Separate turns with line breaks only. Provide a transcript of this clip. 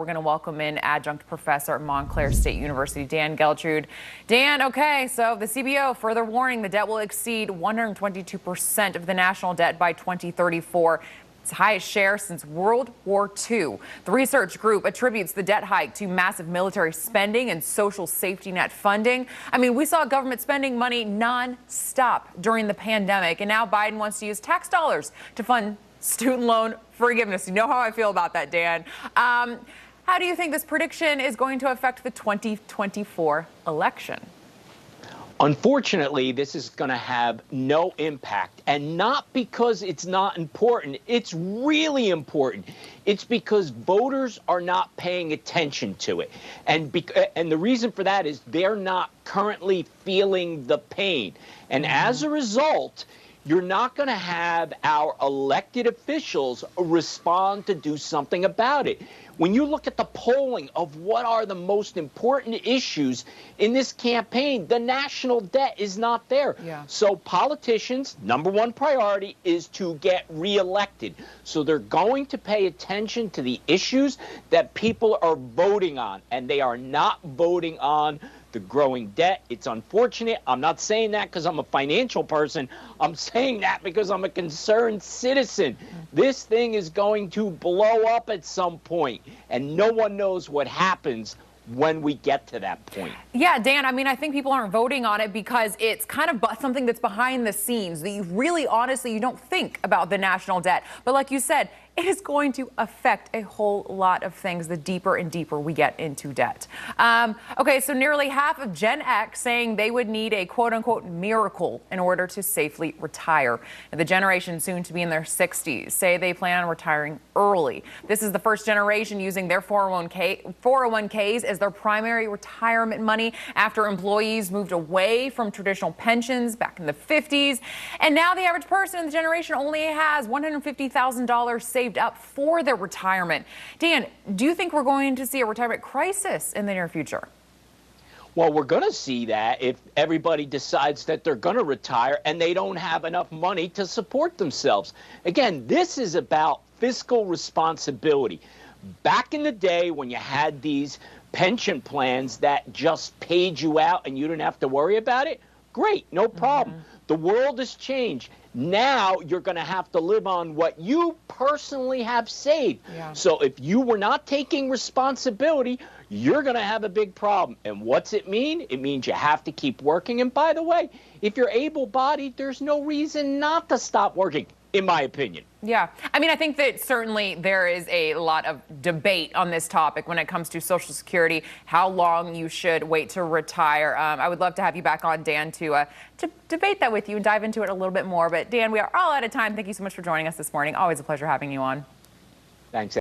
We're going to welcome in adjunct professor at Montclair State University, Dan Geltrude. Dan, okay, so the CBO further warning the debt will exceed 122% of the national debt by 2034. It's the highest share since World War II. The research group attributes the debt hike to massive military spending and social safety net funding. I mean, we saw government spending money non-stop during the pandemic, and now Biden wants to use tax dollars to fund student loan forgiveness. You know how I feel about that, Dan. How do you think this prediction is going to affect the 2024 election?
Unfortunately, this is going to have no impact, and not because it's not important. It's really important. It's because voters are not paying attention to it. And the reason for that is they're not currently feeling the pain. And as a result, you're not going to have our elected officials respond to do something about it. When you look at the polling of what are the most important issues in this campaign, the national debt is not there.
Yeah.
So politicians, number one priority is to get reelected. So they're going to pay attention to the issues that people are voting on, and they are not voting on the growing debt. It's unfortunate. I'm not saying that because I'm a financial person. I'm saying that because I'm a concerned citizen. This thing is going to blow up at some point, and no one knows what happens when we get to that point.
Yeah, Dan, I mean, I think people aren't voting on it because it's kind of something that's behind the scenes that you really, honestly, you don't think about the national debt. But like you said, it is going to affect a whole lot of things the deeper and deeper we get into debt. Okay, so nearly half of Gen X saying they would need a quote-unquote miracle in order to safely retire. And the generation soon to be in their 60s say they plan on retiring early. This is the first generation using their 401ks as their primary retirement money after employees moved away from traditional pensions back in the 50s. And now the average person in the generation only has $150,000 saved up for their retirement. Dan, do you think we're going to see a retirement crisis in the near future?
Well, we're going to see that if everybody decides that they're going to retire and they don't have enough money to support themselves. Again, this is about fiscal responsibility. Back in the day when you had these pension plans that just paid you out and you didn't have to worry about it, great, no problem. The world has changed. Now you're going to have to live on what you personally have saved.
Yeah.
So if you were not taking responsibility, you're going to have a big problem. And what's it mean? It means you have to keep working. And by the way, if you're able-bodied, there's no reason not to stop working, in my opinion.
Yeah. I mean, I think that certainly there is a lot of debate on this topic when it comes to Social Security, how long you should wait to retire. I would love to have you back on, Dan, to debate that with you and dive into it a little bit more. But Dan, we are all out of time. Thank you so much for joining us this morning. Always a pleasure having you on.
Thanks.